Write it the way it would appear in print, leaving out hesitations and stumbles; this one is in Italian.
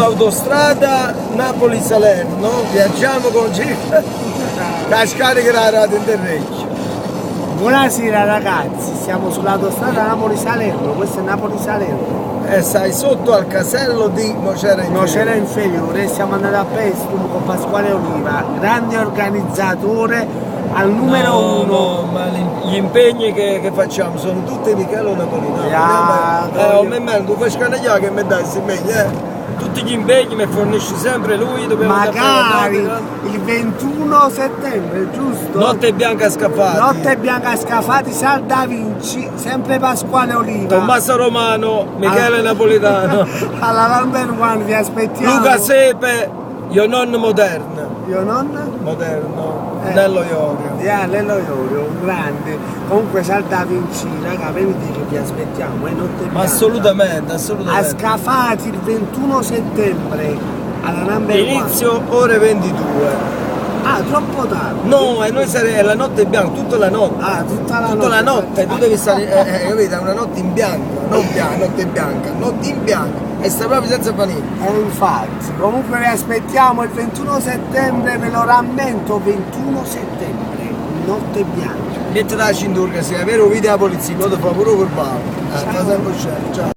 sull'autostrada Napoli-Salerno, viaggiamo con cascare che la rata Interregno. Buonasera ragazzi, siamo sull'autostrada Napoli-Salerno, questo è Napoli-Salerno. E stai sotto al casello di Nocera Inferiore, siamo andati a Pestum con Pasquale Oliva, grande organizzatore al numero uno. ma gli impegni che facciamo sono tutti Michele Napolitano. Tu fai scandagliare che mi dai questi impegni, Tutti gli impegni mi fornisce sempre lui, dobbiamo magari il 21 settembre, giusto? Notte bianca Scafati. Notte bianca Scafati, Sal Da Vinci, sempre Pasquale Oliva. Tommaso Romano, Michele Napolitano. Alla number one vi aspettiamo. Luca Sepe, io non moderno. Io non? Moderno. Nello Iorio. Nello Iorio, un grande. Comunque Sal Da Vinci, raga, venite che vi aspettiamo, notte bianca. Assolutamente. A Scafati il 21 settembre, alla number one. Inizio ore 22. Ah, troppo tardi. No, e noi saremo la notte bianca, tutta la notte. Ah, tutta la notte, tu devi stare, capito? È una notte in bianco, non bianca, notte bianca, notte in bianco. E sta proprio senza panini. Infatti, comunque vi aspettiamo il 21 settembre, ve lo rammento, 21 settembre, notte bianca. Metti la cintura, se è vero video la polizia, poi ti fa pure curvare. Ciao.